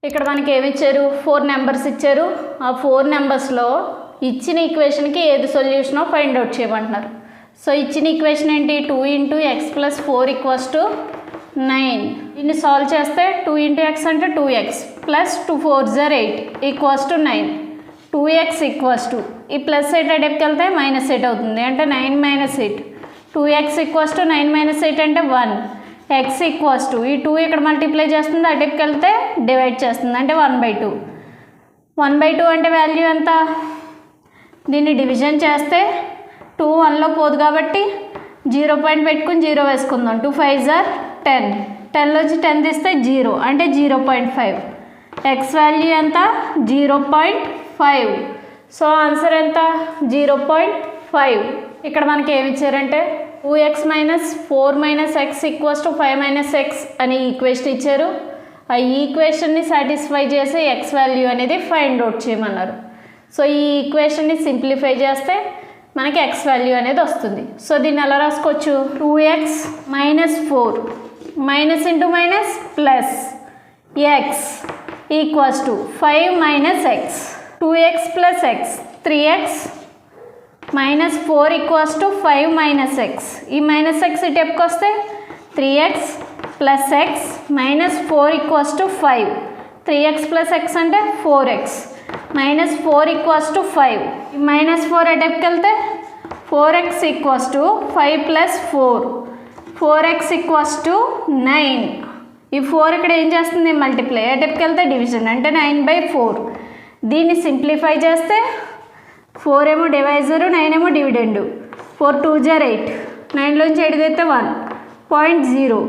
ఇక్కడ మనకి ఏమి ఇచ్చారు, 4 నెంబర్స్ ఇచ్చారు. ఆ 4 నెంబర్స్లో ఇచ్చిన ఈక్వేషన్కి ఏది సొల్యూషనో ఫైండ్ అవుట్ చేయమంటున్నారు. సో ఇచ్చిన ఈక్వేషన్ ఏంటి, 2 × x + 4 = 9. దీన్ని సాల్వ్ చేస్తే 2 × x అంటే 2x + 2 × 4 = 8 = 9. 2x ఈ ప్లస్ 8 అటెప్కి వెళ్తే -8 అవుతుంది అంటే 9 - 8. 2x = 9 - 8 అంటే 1. x ఈ 2 ఇక్కడ మల్టిప్లై చేస్తుంది, అటెప్కి వెళ్తే డివైడ్ చేస్తుంది అంటే 1/2. 1/2 అంటే వాల్యూ ఎంత, దీన్ని డివిజన్ చేస్తే 2 1లో పోదు కాబట్టి 0 పాయింట్ పెట్టుకుని 0 వేసుకుందాం. 2 × 5 = 10. 10లోంచి 10 తీస్తే 0 అంటే 0.5. x వాల్యూ ఎంత, 0.5. సో ఆన్సర్ ఎంత, 0.5. ఇక్కడ మనకి ఏమి ఇచ్చారంటే 2x - 4 - x = 5 - x అని ఈక్వేషన్ ఇచ్చారు. ఆ ఈక్వేషన్ని సాటిస్ఫై చేసి x వాల్యూ అనేది ఫైండ్ అవుట్ చేయమన్నారు. సో ఈ ఈక్వేషన్ని సింప్లిఫై చేస్తే మనకి x వాల్యూ అనేది వస్తుంది. సో దీన్ని ఎలా రాసుకోవచ్చు, 2x - 4 minus into minus plus x = 5 - x. 2x + x 3x - 4 = 5 - x. ఈ -x ఇటెప్కి వస్తే 3x + x - 4 = 5. 3x + x అంటే 4x -4 = 5. ఈ -4 అటెప్కి వెళ్తే 4x = 5 + 4. 4x = 9. ఈ 4 ఇక్కడ ఏం చేస్తుంది, మల్టిప్లై, అటెప్కి వెళ్తే డివిజన్ అంటే 9/4. దీన్ని సింప్లిఫై చేస్తే 4 ఏమో డివైజరు, 9 ఏమో డివిడెండు. 4 × 2 = 8. 9లోంచి 8 తీస్తే 1.0.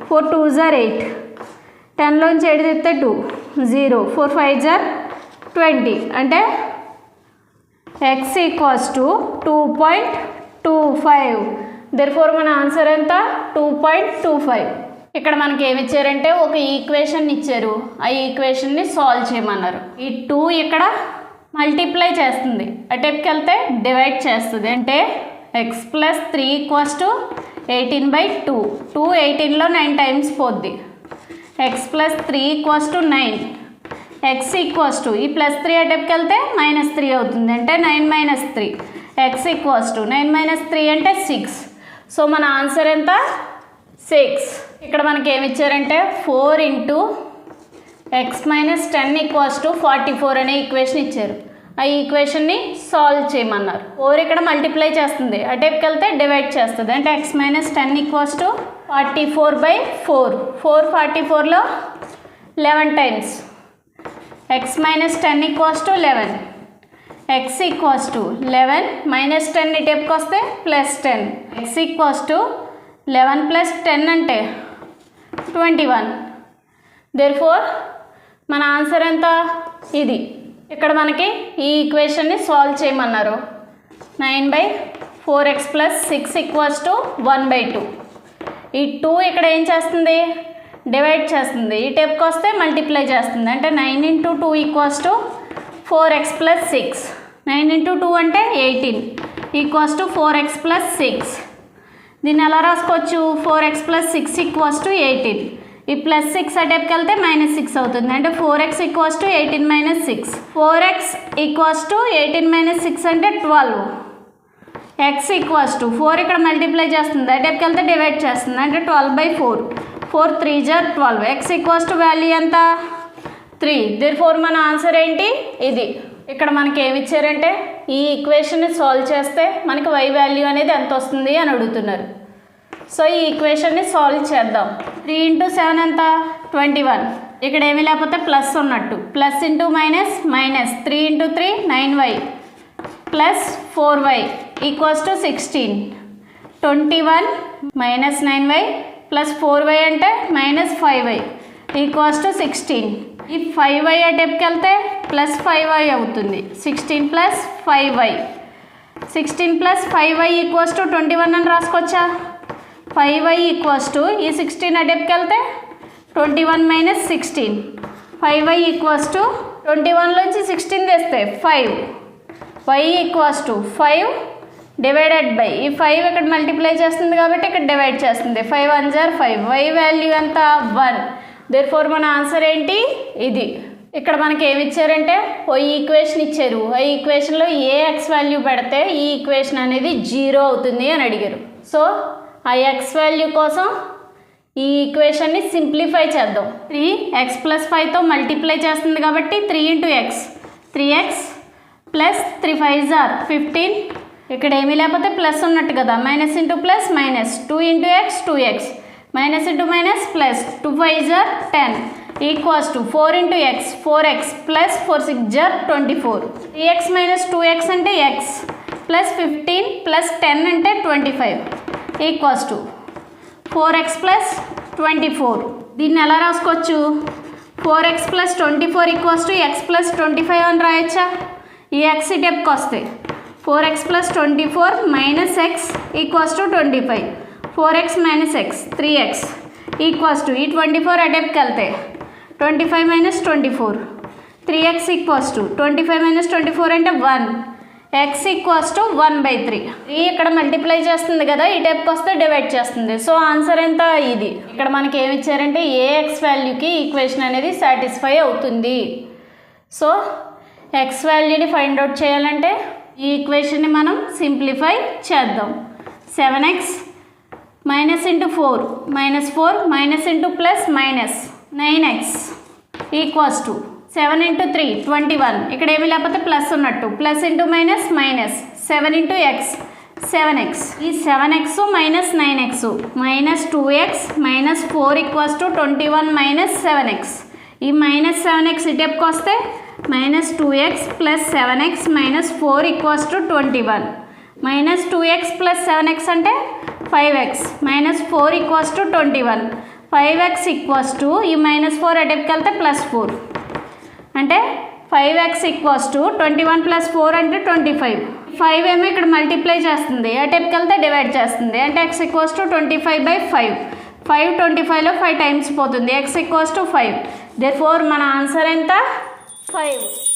4 × 2 = 8. 10లోంచి 8 తీస్తే 2 0. 4 × 5 = 20 అంటే x = 2.25. దెర్ఫోర్ మన ఆన్సర్ ఎంత, 2.25. ఇక్కడ మనకి ఏమి ఇచ్చారంటే ఒక ఈక్వేషన్ ఇచ్చారు, ఆ ఈక్వేషన్ని సాల్వ్ చేయమన్నారు. ఈ 2 ఇక్కడ మల్టిప్లై చేస్తుంది, అటెప్కి వెళ్తే డివైడ్ చేస్తుంది అంటే x + 3 = 18/2. 2 18లో 9 టైమ్స్ పోద్ది. x + 3 = 9. x ఈ +3 అటెప్కి వెళ్తే -3 అవుతుంది అంటే 9 - 3. x = 9 - 3 అంటే 6. సో మన ఆన్సర్ ఎంత, 6. ఇక్కడ మనకి ఏమి ఇచ్చారంటే 4 × x - 10 = 44 అనే ఈక్వేషన్ ఇచ్చారు. ఆ ఈక్వేషన్ని సాల్వ్ చేయమన్నారు. 4 ఇక్కడ మల్టిప్లై చేస్తుంది, అటెప్కి వెళ్తే డివైడ్ చేస్తుంది అంటే x - 10 = 44/4. 4 44లో 11 టైమ్స్. x - 10 = 11. x = 11 - 10 ఇటెప్కి వస్తే +10. x = 11 + 10 అంటే 21. దెర్ఫోర్ మన ఆన్సర్ ఎంత, ఇది. ఇక్కడ మనకి ఈ ఈక్వేషన్ని సాల్వ్ చేయమన్నారు. 9/4x + 6 = 1/2. ఈ 2 ఇక్కడ ఏం చేస్తుంది, డివైడ్ చేస్తుంది, ఈ టెప్కి వస్తే మల్టిప్లై చేస్తుంది అంటే 9 × 2 = 4x + 6. 9 × 2 అంటే 18 = 4x + 6. దీన్ని ఎలా రాసుకోవచ్చు, 4x + 6 = 18. ఈ +6 అటెప్కి వెళ్తే -6 అవుతుంది అంటే 4x = 18 - 6. 4x = 18 - 6 అంటే 12. x = 4 ఇక్కడ మల్టిప్లై చేస్తుంది, అటెప్కి వెళ్తే డివైడ్ చేస్తుంది అంటే 12/4. 4 3 = 12. x = వాల్యూ ఎంత, 3. దెర్ఫోర్ మన ఆన్సర్ ఏంటి, ఇది. ఇక్కడ మనకి ఏమి ఇచ్చారంటే ఈ ఈక్వేషన్ని సాల్వ్ చేస్తే మనకి y వాల్యూ అనేది ఎంత వస్తుంది అని అడుగుతున్నారు. సో ఈ ఈక్వేషన్ని సాల్వ్ చేద్దాం. 3 × 7 ఎంత, 21. ఇక్కడ ఏమీ లేకపోతే ప్లస్ ఉన్నట్టు, plus into minus minus. 3 × 3 9y + 4y = 16. 21 - 9y + 4y అంటే -5y = 16. ఈ 5y అటెప్కి వెళ్తే +5y అవుతుంది. 16 + 5y. 16 + 5y = 21 అని రాసుకోవచ్చా. 5y ఈ 16 అటెప్కి వెళ్తే 21 - 16. 5y = 21లోంచి 16 తెస్తే 5. y = 5 డివైడెడ్ బై ఈ 5 ఇక్కడ మల్టిప్లై చేస్తుంది కాబట్టి ఇక్కడ డివైడ్ చేస్తుంది. 5 1 = 5. y వాల్యూ ఎంత, 1. దెర్ఫోర్ మన ఆన్సర్ ఏంటి, ఇది. ఇక్కడ మనకి ఏమి ఇచ్చారంటే ఓ ఈక్వేషన్ ఇచ్చారు. ఆ ఈక్వేషన్లో ఏ ఎక్స్ వాల్యూ పెడితే ఈ ఈక్వేషన్ అనేది 0 అవుతుంది అని అడిగారు. సో ఆ ఎక్స్ వాల్యూ కోసం ఈ ఈక్వేషన్ని సింప్లిఫై చేద్దాం. 3x + 5తో మల్టిప్లై చేస్తుంది కాబట్టి 3 × x 3x plus 3 5s are 15. ఇక్కడ ఏమీ లేకపోతే ప్లస్ ఉన్నట్టు కదా, minus into plus minus 2 × x 2x minus into minus plus 2 5s are 10 equals to 4 × x 4x plus 4 6s are 24. 3x minus 2x అంటే x plus 15 plus 10 అంటే 25 equals to 4x plus 24. దీన్ని ఎలా రాసుకోవచ్చు? 4x plus 24 equals to x plus 25 అని రాయొచ్చా? ఈ x ఇటెప్కి వస్తాయి. 4x plus 24 minus x equals to 25. 4x minus x 3x equals to ఈ 24 అటెప్కి వెళ్తాయి 25 minus 24 3x equals to 25 minus 24 అంటే 1 x ఈక్వల్స్ టు 1/3. ఇక్కడ మల్టిప్లై చేస్తుంది కదా, ఈ టైప్కి వస్తే డివైడ్ చేస్తుంది. సో ఆన్సర్ ఎంత? ఇది. ఇక్కడ మనకి ఏమి ఇచ్చారంటే ఏ ఎక్స్ వాల్యూకి ఈక్వేషన్ అనేది సాటిస్ఫై అవుతుంది. సో ఎక్స్ వాల్యూని ఫైండ్ అవుట్ చేయాలంటే ఈ ఈక్వేషన్ని మనం సింప్లిఫై చేద్దాం. 7x minus into 4 minus 4 minus into plus minus 9x equals to 7 × 3 21. ఇక్కడ ఏమీ లేకపోతే ప్లస్ ఉన్నట్టు, plus into minus minus 7 × x 7x. ఈ 7x minus 9x minus 2x minus 4 equals to 21 minus 7x. ఈ మైనస్ 7x ఇటెప్కి వస్తే minus 2x plus 7x minus 4 equals to 21. Minus 2x plus 7x అంటే 5x minus 4 equals to 21. 5x equals to ఈ minus 4 అటెప్కి వెళ్తే plus 4 అంటే 5x equals to 21 plus 4 అంటే 25. 5 ఏమో ఇక్కడ multiply చేస్తుంది, అటెప్కి వెళ్తే డివైడ్ చేస్తుంది అంటే x ఈక్వల్స్ టు 25/5. 5 25లో 5 టైమ్స్ పోతుంది, x ఈక్వల్స్ టు 5. దేర్ఫోర్ మన ఆన్సర్ ఎంత? 5.